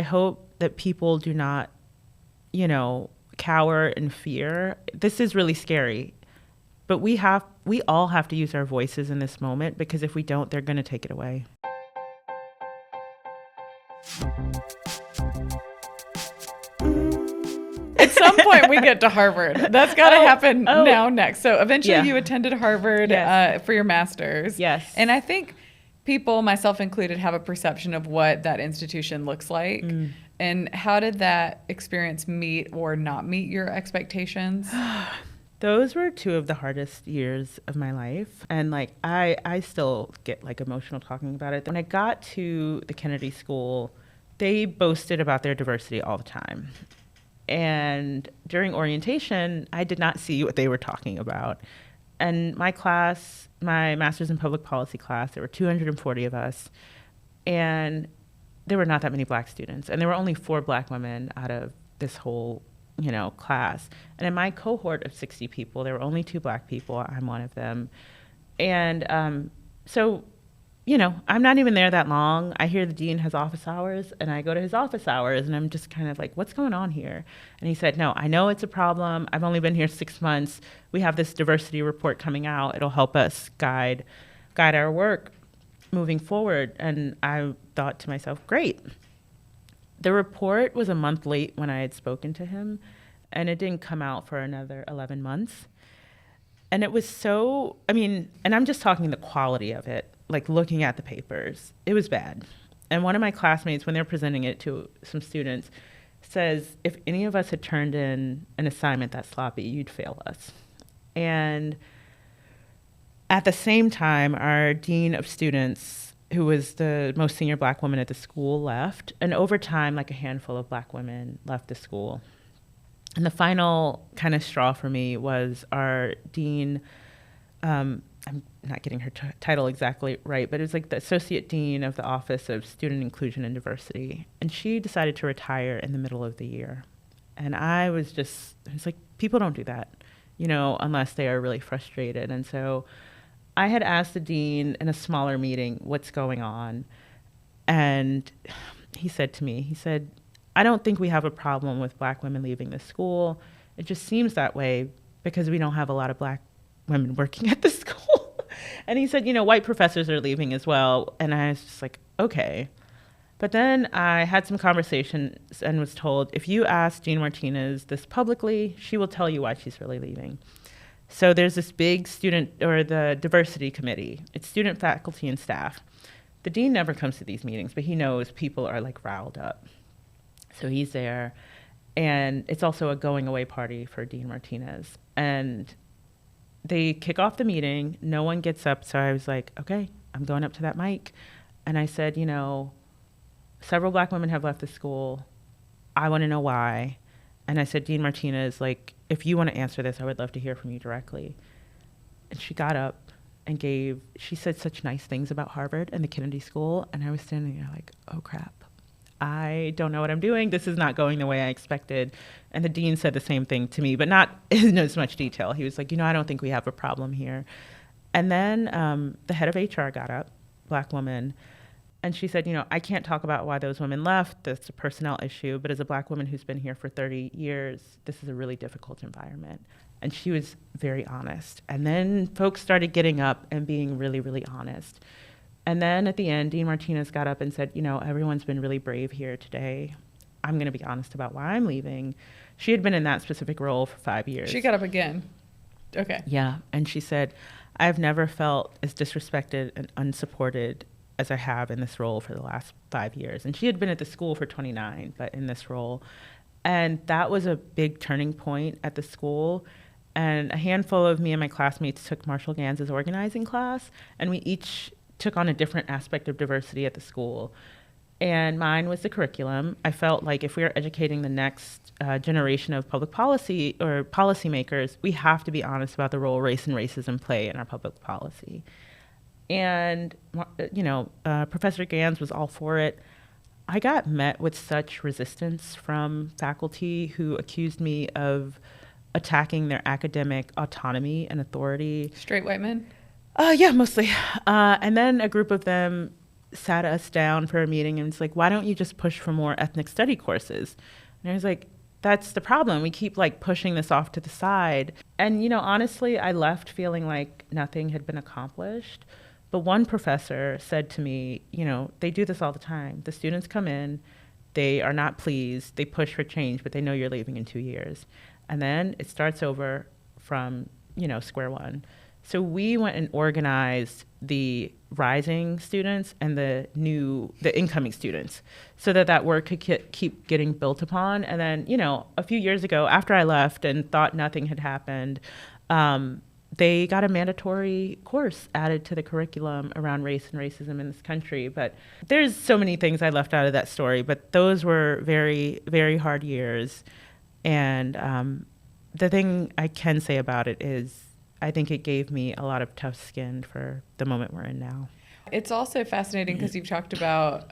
I hope that people do not, cower in fear. This is really scary. But we all have to use our voices in this moment, because if we don't, they're going to take it away. At some point we get to Harvard. That's got to happen now next. So eventually you attended Harvard for your master's. Yes. And I think people, myself included, have a perception of what that institution looks like. And how did that experience meet or not meet your expectations? Those were two of the hardest years of my life. And I still get emotional talking about it. When I got to the Kennedy School, they boasted about their diversity all the time. And during orientation, I did not see what they were talking about. And my class, my master's in public policy class, there were 240 of us. And there were not that many black students. And there were only 4 black women out of this whole class. And in my cohort of 60 people, there were only 2 black people. I'm one of them. And so, I'm not even there that long. I hear the dean has office hours, and I go to his office hours, and I'm just kind of like, what's going on here? And he said, no, I know it's a problem. I've only been here 6 months. We have this diversity report coming out. It'll help us guide our work moving forward. And I thought to myself, great. The report was a month late when I had spoken to him, and it didn't come out for another 11 months. And it was so, and I'm just talking the quality of it, looking at the papers, it was bad. And one of my classmates, when they're presenting it to some students, says, if any of us had turned in an assignment that sloppy, you'd fail us. And at the same time, our dean of students, who was the most senior black woman at the school, left. And over time, a handful of black women left the school. And the final kind of straw for me was our dean, I'm not getting her title exactly right, but it was the associate dean of the Office of Student Inclusion and Diversity. And she decided to retire in the middle of the year. And I was like, people don't do that, unless they are really frustrated. And so I had asked the dean in a smaller meeting, what's going on? And he said to me, I don't think we have a problem with black women leaving the school. It just seems that way because we don't have a lot of black women working at the school. And he said, white professors are leaving as well. And I was just like, okay. But then I had some conversations and was told, if you ask Jean Martinez this publicly, she will tell you why she's really leaving. So there's this big the diversity committee. It's student, faculty, and staff. The dean never comes to these meetings, but he knows people are riled up. So he's there, and it's also a going away party for Dean Martinez. And they kick off the meeting, no one gets up, so I was like, okay, I'm going up to that mic. And I said, several black women have left the school. I want to know why. And I said, Dean Martinez, if you want to answer this, I would love to hear from you directly. And she got up and she said such nice things about Harvard and the Kennedy School, and I was standing there like, oh crap. I don't know what I'm doing. This is not going the way I expected. And the dean said the same thing to me, but not in as much detail. He was like, I don't think we have a problem here. And then the head of HR got up, black woman, and she said, I can't talk about why those women left. That's a personnel issue. But as a black woman who's been here for 30 years, this is a really difficult environment. And she was very honest. And then folks started getting up and being really, really honest. And then at the end, Dean Martinez got up and said, everyone's been really brave here today. I'm going to be honest about why I'm leaving. She had been in that specific role for 5 years. She got up again. Okay. Yeah. And she said, I've never felt as disrespected and unsupported as I have in this role for the last 5 years. And she had been at the school for 29, but in this role. And that was a big turning point at the school. And a handful of me and my classmates took Marshall Ganz's organizing class, and we each took on a different aspect of diversity at the school. And mine was the curriculum. I felt like if we are educating the next generation of public policy or policymakers, we have to be honest about the role race and racism play in our public policy. And, Professor Ganz was all for it. I got met with such resistance from faculty who accused me of attacking their academic autonomy and authority. Straight white men? Yeah, mostly. And then a group of them sat us down for a meeting and it's like, why don't you just push for more ethnic study courses? And I was like, that's the problem. We keep like pushing this off to the side. And, honestly, I left feeling like nothing had been accomplished. But one professor said to me, they do this all the time. The students come in, they are not pleased, they push for change, but they know you're leaving in 2 years. And then it starts over from, square one. So we went and organized the rising students and the incoming students so that work could keep getting built upon. And then, a few years ago, after I left and thought nothing had happened, they got a mandatory course added to the curriculum around race and racism in this country. But there's so many things I left out of that story, but those were very, very hard years. And the thing I can say about it is I think it gave me a lot of tough skin for the moment we're in now. It's also fascinating because you've talked about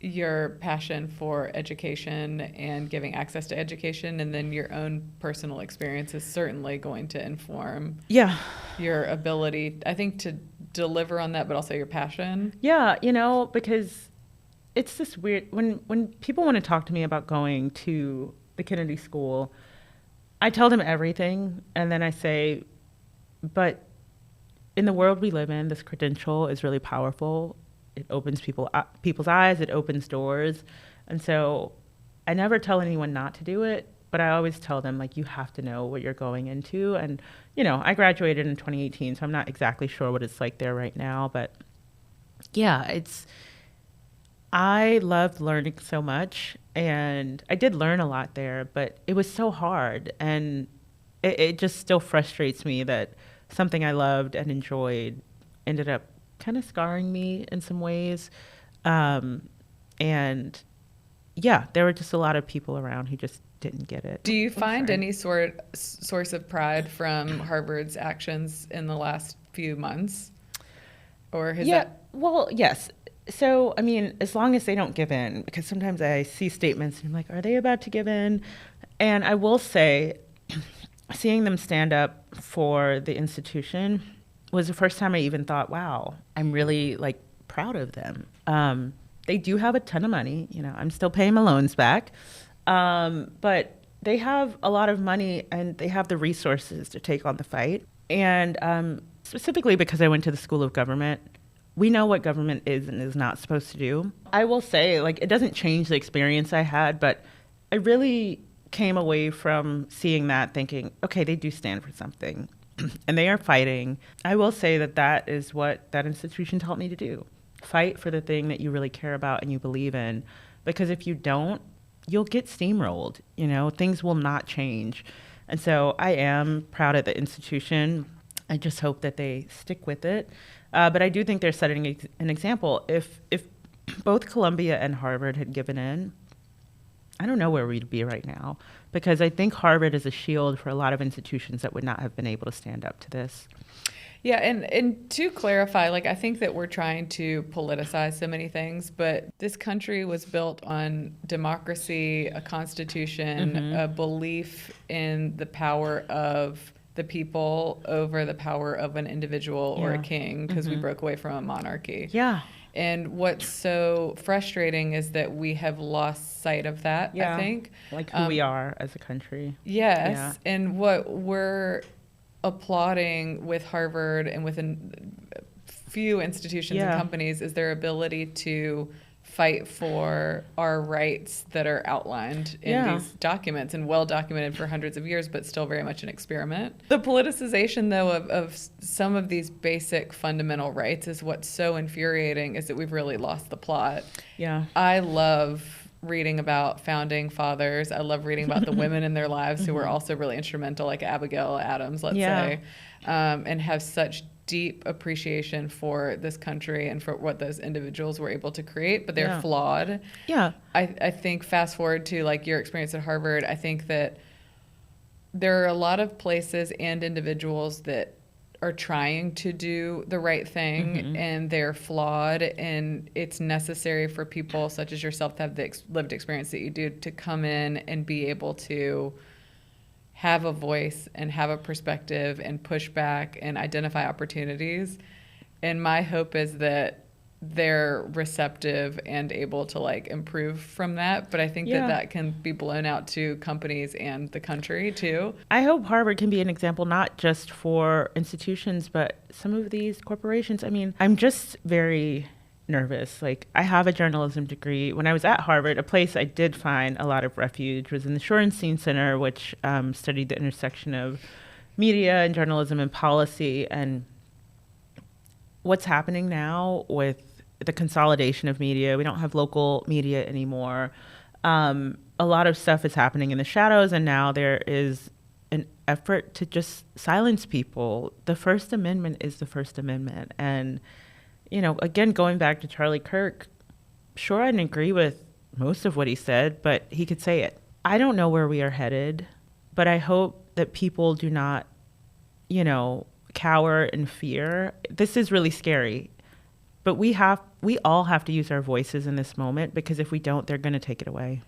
your passion for education and giving access to education, and then your own personal experience is certainly going to inform your ability, I think, to deliver on that, but also your passion. Yeah, because it's this weird, when people want to talk to me about going to the Kennedy School, I tell them everything, and then I say, but in the world we live in, this credential is really powerful. It opens people's eyes, it opens doors. And so I never tell anyone not to do it, but I always tell them, like, you have to know what you're going into. And, I graduated in 2018, so I'm not exactly sure what it's like there right now. But yeah, I loved learning so much. And I did learn a lot there, but it was so hard. And it just still frustrates me that something I loved and enjoyed ended up kind of scarring me in some ways. And yeah, there were just a lot of people around who just didn't get it. Do you find any source of pride from Harvard's actions in the last few months? Or has well, yes. So, I mean, as long as they don't give in, because sometimes I see statements and I'm like, are they about to give in? And I will say, seeing them stand up for the institution was the first time I even thought, wow, I'm really like proud of them. They do have a ton of money. I'm still paying my loans back. But they have a lot of money and they have the resources to take on the fight. And specifically because I went to the School of Government, we know what government is and is not supposed to do. I will say, like, it doesn't change the experience I had, but I really came away from seeing that thinking, okay, they do stand for something and they are fighting. I will say that is what that institution taught me to do. Fight for the thing that you really care about and you believe in, because if you don't, you'll get steamrolled. Things will not change. And so I am proud of the institution. I just hope that they stick with it. But I do think they're setting an example. If both Columbia and Harvard had given in, I don't know where we'd be right now, because I think Harvard is a shield for a lot of institutions that would not have been able to stand up to this. Yeah, and to clarify, like, I think that we're trying to politicize so many things, but this country was built on democracy, a constitution, a belief in the power of the people over the power of an individual or a king, because we broke away from a monarchy. Yeah. And what's so frustrating is that we have lost sight of that, I think. Like who we are as a country. Yes. Yeah. And what we're applauding with Harvard and with a few institutions and companies is their ability to fight for our rights that are outlined in these documents and well documented for hundreds of years, but still very much an experiment. The politicization, though, of some of these basic fundamental rights is what's so infuriating, is that we've really lost the plot. Yeah. I love reading about founding fathers. I love reading about the women in their lives who were also really instrumental, like Abigail Adams, let's say, and have such deep appreciation for this country and for what those individuals were able to create, but they're flawed. Yeah. I think fast forward to like your experience at Harvard, I think that there are a lot of places and individuals that are trying to do the right thing and they're flawed, and it's necessary for people such as yourself to have the lived experience that you do to come in and be able to have a voice and have a perspective and push back and identify opportunities. And my hope is that they're receptive and able to like improve from that. But I think that can be blown out to companies and the country too. I hope Harvard can be an example, not just for institutions, but some of these corporations. I mean, I'm just very nervous. Like, I have a journalism degree. When I was at Harvard, a place I did find a lot of refuge was in the Shorenstein Center, which studied the intersection of media and journalism and policy. And what's happening now with the consolidation of media, we don't have local media anymore. A lot of stuff is happening in the shadows, and now there is an effort to just silence people. The First Amendment is the First Amendment. And, you know, again, going back to Charlie Kirk, sure, I didn't agree with most of what he said, but he could say it. I don't know where we are headed, but I hope that people do not, you know, cower in fear. This is really scary, but we all have to use our voices in this moment, because if we don't, they're going to take it away.